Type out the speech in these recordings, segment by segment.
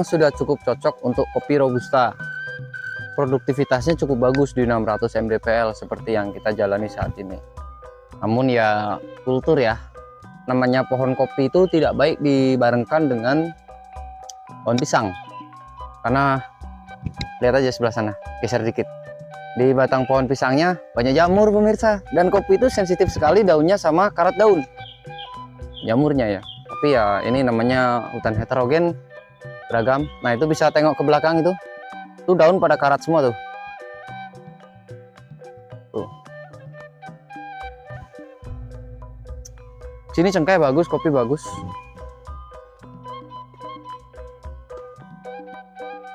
sudah cukup cocok untuk kopi robusta. Produktivitasnya cukup bagus di 600 mdpl seperti yang kita jalani saat ini. Namun ya kultur ya, namanya pohon kopi itu tidak baik dibarengkan dengan pohon pisang, karena lihat aja sebelah sana, geser dikit, di batang pohon pisangnya banyak jamur pemirsa, dan kopi itu sensitif sekali daunnya sama karat daun jamurnya ya. Tapi ya ini namanya hutan heterogen, beragam. Nah itu bisa tengok ke belakang itu daun pada karat semua tuh. Sini cengkeh bagus, kopi bagus.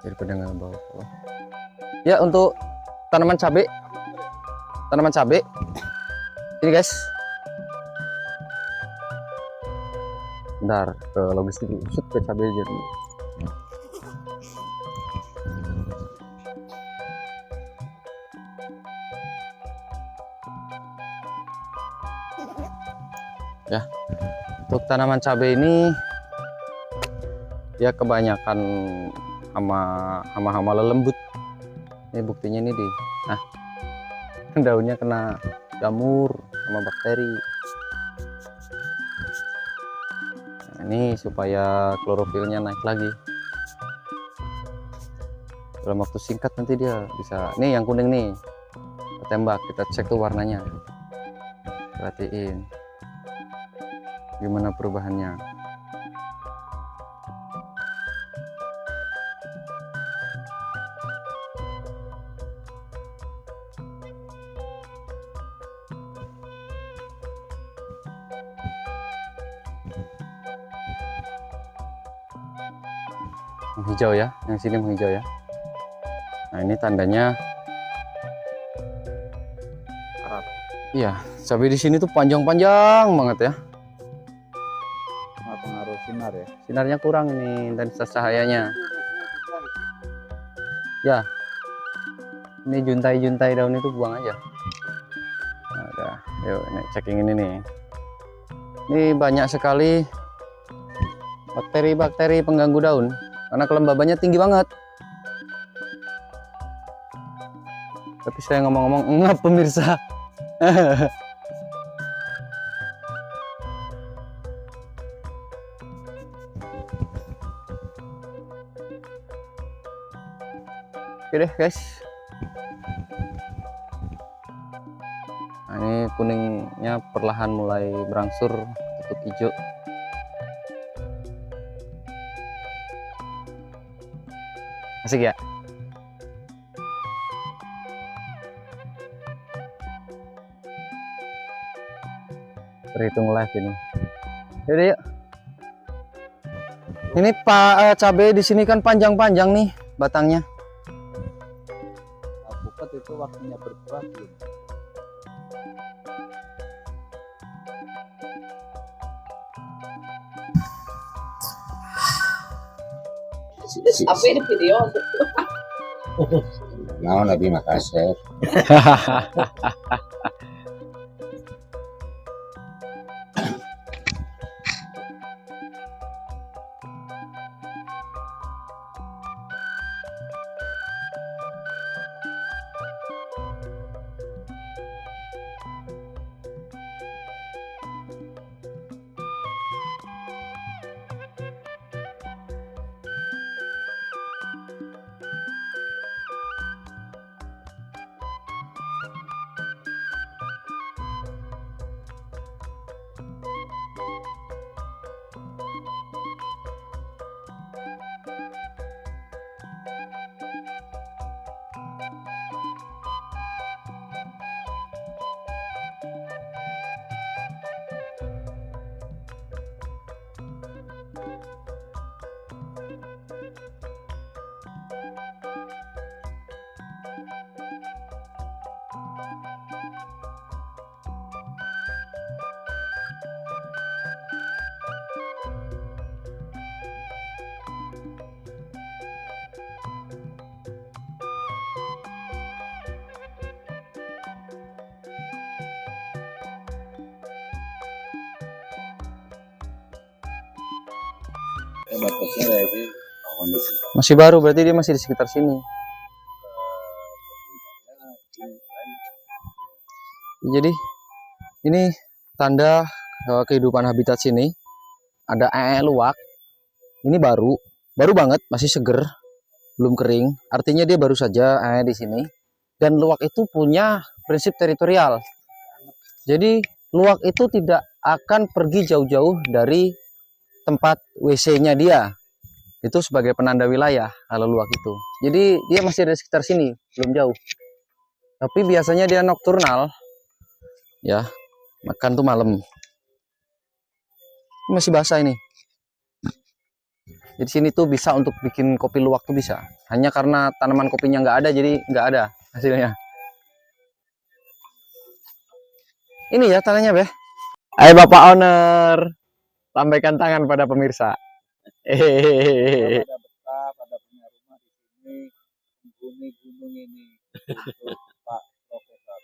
Daripada nggak bawa. Ya untuk tanaman cabai, ini guys. Bentar, ke logistik shoot ke cabai aja dulu. Ya, untuk tanaman cabai ini ya kebanyakan hama lelembut. Ini buktinya ini di, nah daunnya kena jamur sama bakteri. Nah, ini supaya klorofilnya naik lagi. Dalam waktu singkat nanti dia bisa, nih yang kuning nih, kita tembak, kita cek tuh warnanya, perhatiin gimana perubahannya. Menghijau ya, yang sini menghijau ya. Nah ini tandanya karat. Iya, cabai di sini tuh panjang-panjang banget ya. Pengaruh sinar ya. Sinarnya kurang ini, intensitas cahayanya. Ya, ini juntai daun itu buang aja. Nah, udah, yuk ini checking ini nih. Ini banyak sekali bakteri-bakteri pengganggu daun karena kelembabannya tinggi banget. Tapi saya ngomong-ngomong ngap pemirsa. Oke deh guys. Nah, ini kuningnya perlahan mulai berangsur tutup hijau. Asik ya. Berhitung live ini. Yaudah yuk. Ini Pak cabai di sini kan panjang-panjang nih batangnya. Alpukat itu waktunya berbuah belum? Apa ini video? Mau Nabi Makassar. Batasnya dari kondisi. Masih baru, berarti dia masih di sekitar sini. Jadi ini tanda kehidupan habitat sini. Ada luwak. Ini baru banget, masih seger, belum kering. Artinya dia baru saja di sini. Dan luwak itu punya prinsip teritorial. Jadi luwak itu tidak akan pergi jauh-jauh dari tempat WC-nya dia. Itu sebagai penanda wilayah kalau luwak itu. Jadi dia masih ada sekitar sini, belum jauh. Tapi biasanya dia nokturnal. Ya, makan tuh malam. Ini masih basah ini. Di sini tuh bisa untuk bikin kopi luwak tuh bisa. Hanya karena tanaman kopinya nggak ada, jadi nggak ada hasilnya. Ini ya tanahnya, Beh. Ayo Bapak Owner, lambaikan tangan pada pemirsa. Pada betah, pada punya rumah di sini, penghuni gunung ini untuk Pak Profesor.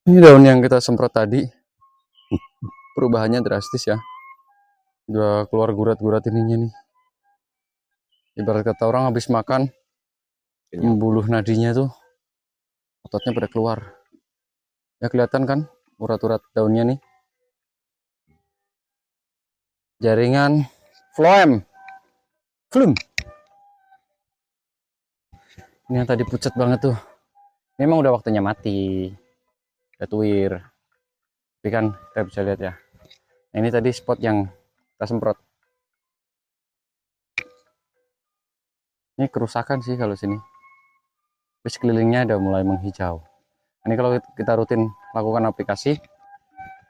Ini daun yang kita semprot tadi, perubahannya drastis ya. Udah keluar gurat-gurat ininya nih. Ibarat kata orang habis makan, membuluh nadinya tuh, ototnya pada keluar. Ya kelihatan kan urat-urat daunnya nih. Jaringan phloem. Ini yang tadi pucat banget tuh. Memang udah waktunya mati. Udah tuir. Tapi kan kita bisa lihat ya. Nah, ini tadi spot yang kita semprot. Ini kerusakan sih kalau sini. Terus sekelilingnya udah mulai menghijau. Ini kalau kita rutin lakukan aplikasi,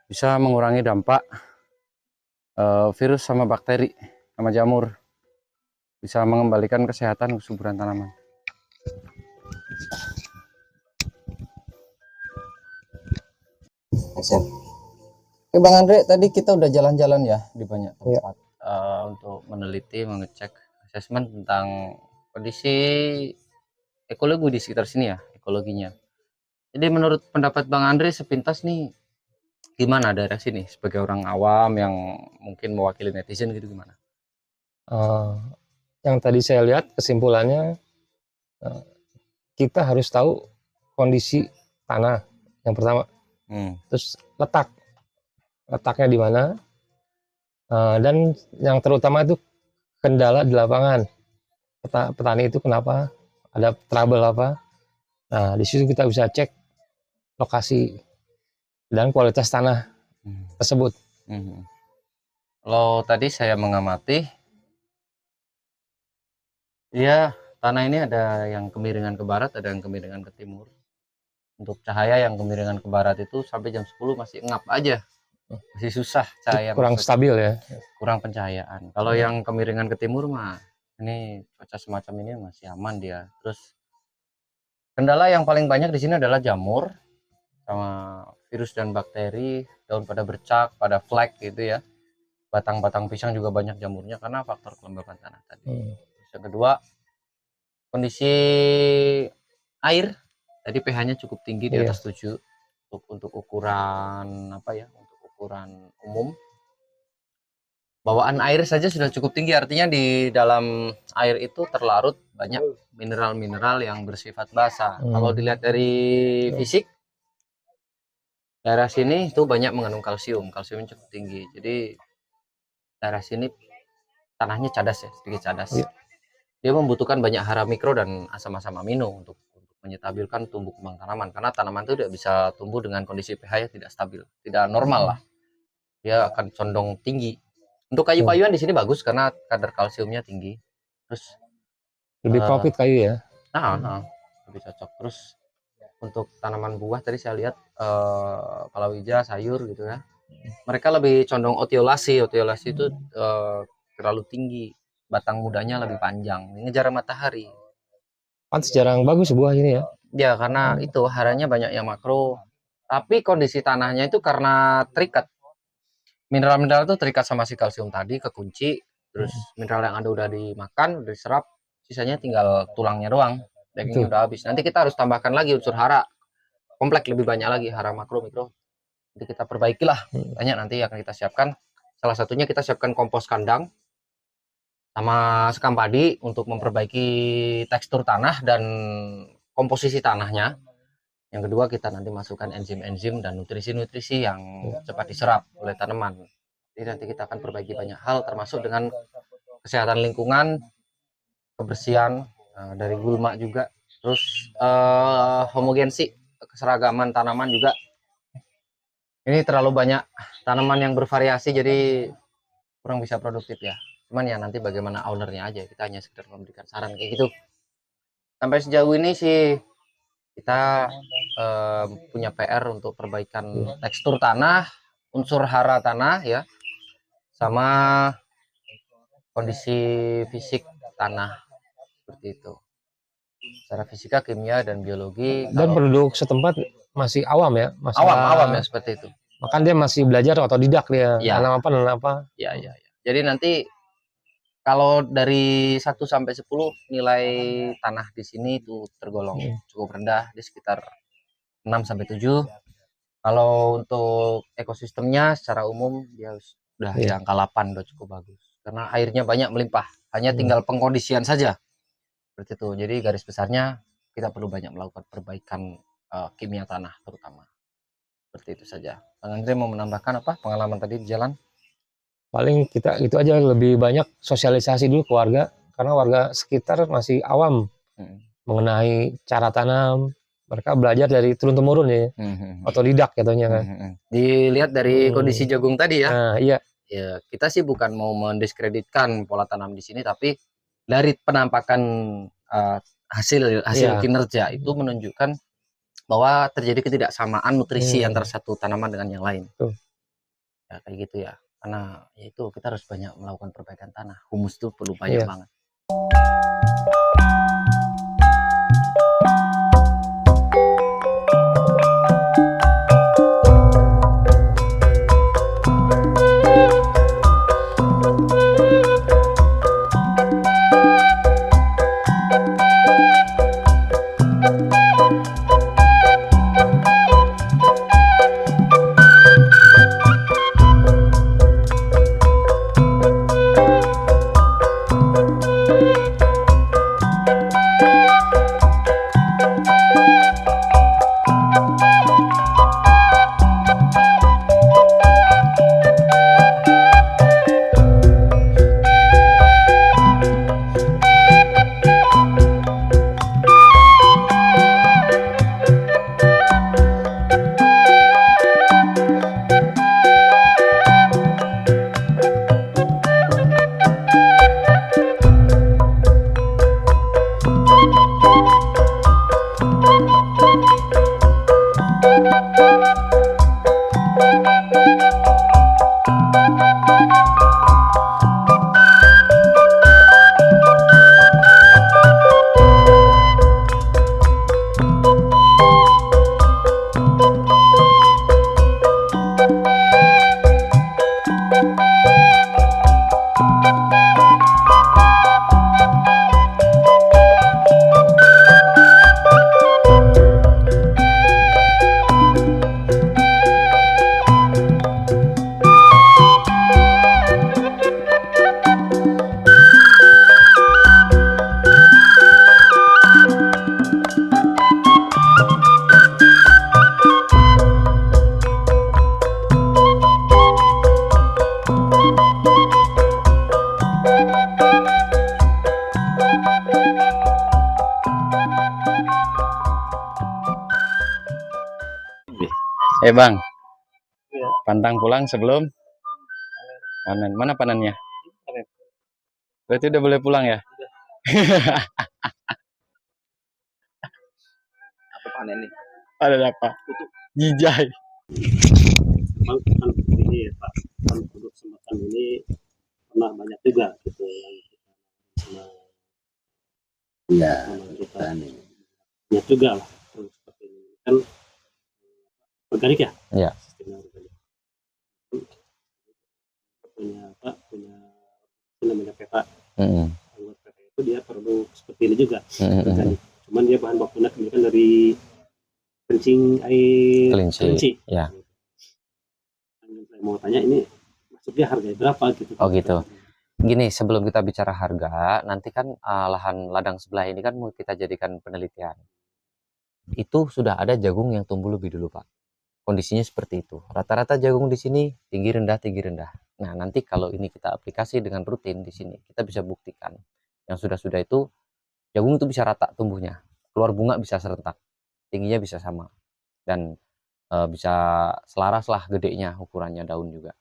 bisa mengurangi dampak virus sama bakteri sama jamur. Bisa mengembalikan kesehatan kesuburan tanaman. Oke Bang Andre, tadi kita udah jalan-jalan ya di banyak tempat untuk meneliti, mengecek asesmen tentang kondisi ekologi di sekitar sini ya, ekologinya. Jadi menurut pendapat Bang Andre sepintas nih, gimana daerah sini sebagai orang awam yang mungkin mewakili netizen gitu gimana? Yang tadi saya lihat kesimpulannya, kita harus tahu kondisi tanah yang pertama, terus letaknya di mana, dan yang terutama itu kendala di lapangan. Petani itu kenapa, ada trouble apa. Nah, di situ kita bisa cek lokasi dan kualitas tanah tersebut. Kalau tadi saya mengamati, ya tanah ini ada yang kemiringan ke barat, ada yang kemiringan ke timur. Untuk cahaya yang kemiringan ke barat itu sampai jam 10 masih ngap aja, masih susah cahaya, Kurang stabil ya. kurang pencahayaan. Kalau yang kemiringan ke timur mah ini cuaca semacam ini masih aman dia. Terus kendala yang paling banyak di sini adalah jamur sama virus dan bakteri, daun pada bercak, pada flek gitu ya. Batang-batang pisang juga banyak jamurnya karena faktor kelembapan tanah tadi. Terus yang kedua, kondisi air tadi pH-nya cukup tinggi di atas 7 untuk ukuran apa ya, untuk ukuran umum. Bawaan air saja sudah cukup tinggi, artinya di dalam air itu terlarut banyak mineral-mineral yang bersifat basah. Kalau dilihat dari fisik, daerah sini itu banyak mengandung kalsiumnya cukup tinggi. Jadi daerah sini tanahnya cadas ya, sedikit cadas. Dia membutuhkan banyak hara mikro dan asam-asam amino untuk menyetabilkan tumbuh kembang tanaman, karena tanaman itu tidak bisa tumbuh dengan kondisi pH yang tidak stabil, tidak normal lah. Dia akan condong tinggi. Untuk kayu-kayuan di sini bagus karena kadar kalsiumnya tinggi. Terus lebih profit kayu ya. Lebih cocok. Terus untuk tanaman buah tadi saya lihat palawija, sayur gitu ya. Mereka lebih condong otiolasi. Otiolasi itu terlalu tinggi. Batang mudanya lebih panjang. Ngejar matahari. Pantes jarang bagus buah ini ya. Ya karena itu haranya banyak yang makro. Tapi kondisi tanahnya itu karena terikat. Mineral-mineral itu terikat sama si kalsium tadi, kekunci. Terus mineral yang ada udah dimakan, udah diserap. Sisanya tinggal tulangnya doang. Dagingnya udah habis. Nanti kita harus tambahkan lagi unsur hara. Kompleks lebih banyak lagi, hara makro, mikro. Jadi kita perbaikilah. Banyak nanti yang kita siapkan. Salah satunya kita siapkan kompos kandang. sama sekam padi untuk memperbaiki tekstur tanah dan komposisi tanahnya. Yang kedua, kita nanti masukkan enzim-enzim dan nutrisi-nutrisi yang cepat diserap oleh tanaman. Jadi nanti kita akan perbaiki banyak hal, termasuk dengan kesehatan lingkungan, kebersihan dari gulma juga, terus homogensi, keseragaman tanaman juga. Ini terlalu banyak tanaman yang bervariasi, jadi kurang bisa produktif ya. Cuman ya nanti bagaimana ownernya aja, kita hanya sekedar memberikan saran kayak gitu. Sampai sejauh ini sih kita punya PR untuk perbaikan tekstur tanah, unsur hara tanah ya, sama kondisi fisik tanah seperti itu. Secara fisika, kimia, dan biologi. Dan penduduk setempat masih awam ya, awam ya seperti itu. Makan dia masih belajar otodidak dia. Ya. Nanam apa. Ya. Jadi nanti kalau dari 1 sampai 10 nilai tanah di sini itu tergolong cukup rendah, di sekitar 6 sampai 7. Kalau untuk ekosistemnya secara umum dia udah di angka 8, udah cukup bagus. Karena airnya banyak melimpah, hanya tinggal pengkondisian saja. Seperti itu. Jadi garis besarnya kita perlu banyak melakukan perbaikan kimia tanah terutama. Seperti itu saja. Bang Andre mau menambahkan apa pengalaman tadi di jalan? Paling kita itu aja, lebih banyak sosialisasi dulu ke warga, karena warga sekitar masih awam mengenai cara tanam. Mereka belajar dari turun-temurun ya, otodidak katanya kan. Dilihat dari kondisi jagung tadi ya. Nah, iya. Ya, kita sih bukan mau mendiskreditkan pola tanam di sini, tapi dari penampakan hasil kinerja itu menunjukkan bahwa terjadi ketidaksamaan nutrisi antara satu tanaman dengan yang lain. Ya kayak gitu ya. Karena itu kita harus banyak melakukan perbaikan tanah. Humus itu perlu banyak banget. Bang, pantang pulang sebelum panen. Mana panennya? Berarti udah boleh pulang ya? Apa panen nih? Ada apa? Jijai. Memang kan ini ya Pak, kan untuk kesempatan ini pernah banyak juga gitu yang kita banyak juga lah seperti ini kan organik ya? Iya. Sistemnya organik. Punya namanya peta. Anggota peta itu dia produk seperti ini juga organik. Cuman dia bahan bakunya kebanyakan dari kencing air kelinci. Ya. Saya mau tanya ini masuknya harganya berapa gitu? Oh gitu. Gini, sebelum kita bicara harga, nanti kan lahan ladang sebelah ini kan mau kita jadikan penelitian. Itu sudah ada jagung yang tumbuh lebih dulu, Pak. Kondisinya seperti itu. Rata-rata jagung di sini tinggi rendah, tinggi rendah. Nah, nanti kalau ini kita aplikasi dengan rutin di sini, kita bisa buktikan. Yang sudah-sudah itu, jagung itu bisa rata tumbuhnya. Keluar bunga bisa serentak. Tingginya bisa sama. Dan bisa selaras lah gedenya, ukurannya daun juga.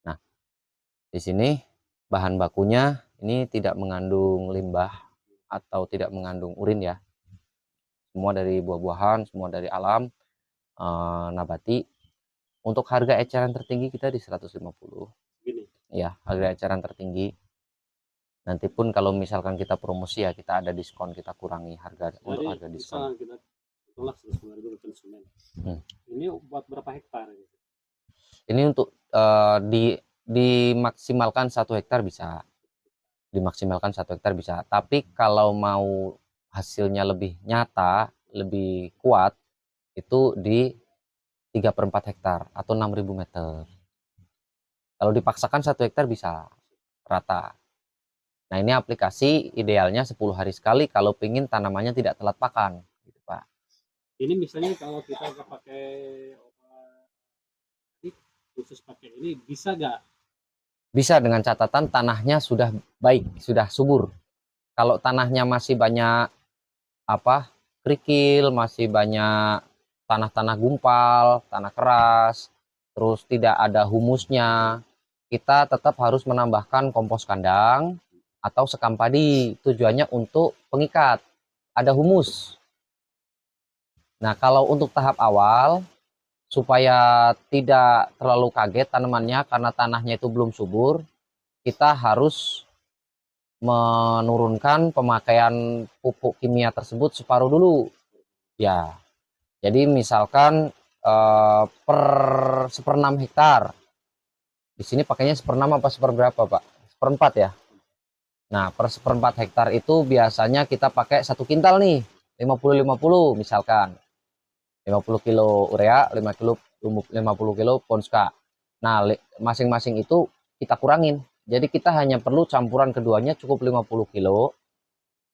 Nah, di sini bahan bakunya ini tidak mengandung limbah atau tidak mengandung urin ya. Semua dari buah-buahan, semua dari alam, nabati. Untuk harga eceran tertinggi kita di 150. Gini. Ya, harga eceran tertinggi. Nanti pun kalau misalkan kita promosi ya kita ada diskon, kita kurangi harga untuk harga diskon. Misalnya kita tolak 150.000 konsumen. Ini buat berapa hektar? Gitu? Ini untuk dimaksimalkan 1 hektar bisa. Dimaksimalkan 1 hektar bisa. Tapi kalau mau hasilnya lebih nyata, lebih kuat, itu di 3/4 hektar atau 6.000 meter. Kalau dipaksakan 1 hektar bisa rata. Nah, ini aplikasi idealnya 10 hari sekali kalau pingin tanamannya tidak telat pakan. Gitu, Pak. Ini misalnya kalau kita nggak pakai obat khusus pakai ini bisa nggak? Bisa dengan catatan tanahnya sudah baik, sudah subur. Kalau tanahnya masih banyak kerikil, masih banyak tanah-tanah gumpal, tanah keras, terus tidak ada humusnya, kita tetap harus menambahkan kompos kandang atau sekam padi. Tujuannya untuk pengikat, ada humus. Nah, kalau untuk tahap awal, supaya tidak terlalu kaget tanamannya karena tanahnya itu belum subur, kita harus menurunkan pemakaian pupuk kimia tersebut separuh dulu. Ya, jadi misalkan per 1/6 hektar. Di sini pakainya 1/6 apa seperberapa, Pak? 1/4 ya. Nah, per 1/4 hektar itu biasanya kita pakai 1 kintal nih, 50-50 misalkan. 50 kilo urea, 50 kilo ponska. Nah, masing-masing itu kita kurangin. Jadi kita hanya perlu campuran keduanya cukup 50 kilo.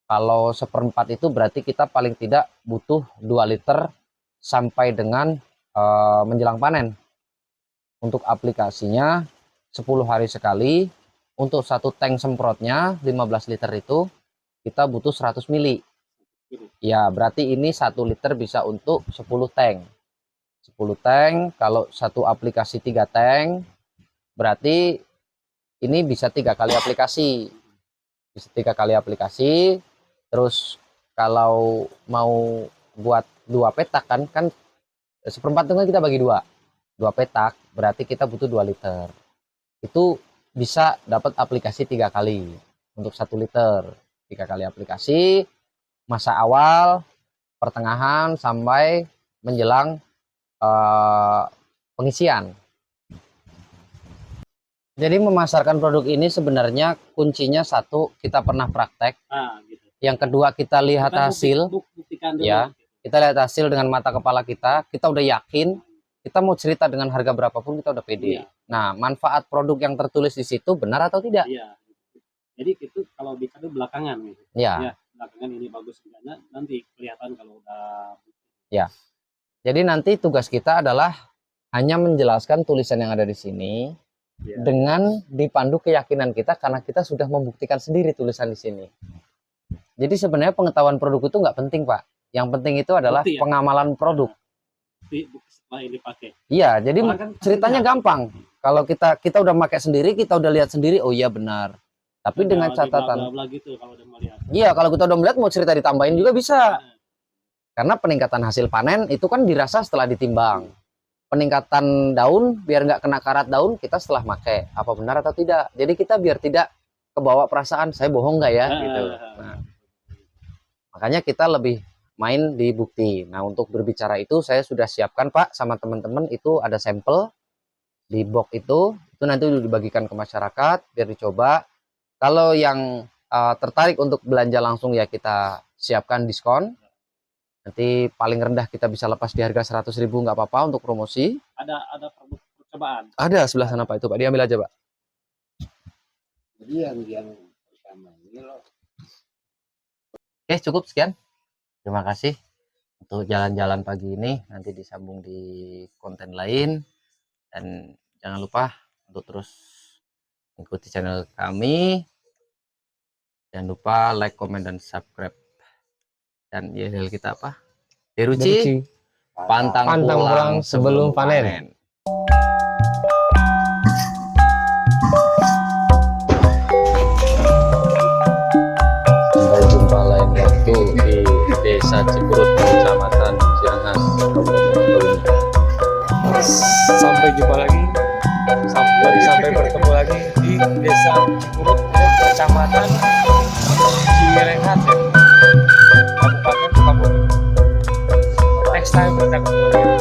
Kalau 1/4 itu berarti kita paling tidak butuh 2 liter sampai dengan menjelang panen. Untuk aplikasinya 10 hari sekali. Untuk 1 tank semprotnya 15 liter itu kita butuh 100 mili. Ya, berarti ini 1 liter bisa untuk 10 tank. 10 tank, kalau satu aplikasi 3 tank, berarti ini bisa 3 kali aplikasi. Bisa 3 kali aplikasi. Terus kalau mau buat 2 petak kan 1/4 itu kan kita bagi 2. 2 petak, berarti kita butuh 2 liter. Itu bisa dapat aplikasi 3 kali untuk 1 liter. 3 kali aplikasi, masa awal, pertengahan, sampai menjelang pengisian. Jadi memasarkan produk ini sebenarnya kuncinya satu, kita pernah praktek. Gitu. Yang kedua, kita lihat Kita hasil. buktikan dulu. Ya, kita lihat hasil dengan mata kepala kita udah yakin, kita mau cerita dengan harga berapapun kita udah pede. Iya. Nah, manfaat produk yang tertulis di situ benar atau tidak? Iya. Jadi itu kalau dikado belakangan gitu. Ya. Ya, belakangan ini bagus enggaknya nanti kelihatan kalau udah. Ya. Jadi nanti tugas kita adalah hanya menjelaskan tulisan yang ada di sini dengan dipandu keyakinan kita karena kita sudah membuktikan sendiri tulisan di sini. Jadi sebenarnya pengetahuan produk itu nggak penting, Pak. Yang penting itu adalah Bukti ya? pengamalan produk. Bukti setelah ini pakai. Iya, jadi Kan ceritanya gampang. Kalau kita udah pakai sendiri, kita udah lihat sendiri, oh iya benar. Tapi dengan catatan. Gitu, kalau udah melihat. Iya, kalau kita udah melihat mau cerita ditambahin juga bisa. Karena peningkatan hasil panen itu kan dirasa setelah ditimbang. Peningkatan daun biar nggak kena karat daun kita setelah pakai. Apa benar atau tidak? Jadi kita biar tidak kebawa perasaan saya bohong nggak ya gitu. Nah, makanya kita lebih main di bukti. Nah, untuk berbicara itu saya sudah siapkan, Pak, sama teman-teman itu ada sampel di box itu nanti dibagikan ke masyarakat biar dicoba. Kalau yang tertarik untuk belanja langsung ya kita siapkan diskon. Nanti paling rendah kita bisa lepas di harga 100.000 nggak apa-apa untuk promosi. Ada produk percobaan. Ada sebelah sana, Pak, itu Pak, diambil aja, Pak. lagi yang pertama ini loh. Oke, cukup sekian. Terima kasih untuk jalan-jalan pagi ini. Nanti disambung di konten lain. Dan jangan lupa untuk terus ikuti channel kami. Jangan lupa like, comment, dan subscribe. Dan yel kita apa? Deruci, pantang pulang sebelum panen. Sampai jumpa lain waktu di Desa Cipurut, Kecamatan Cirangas, Kabupaten Sukabumi. Sampai jumpa lagi, sampai bertemu lagi di Desa Cipurut, Kecamatan Cirengas, Kabupaten Sukabumi. Next time kita ketemu lagi.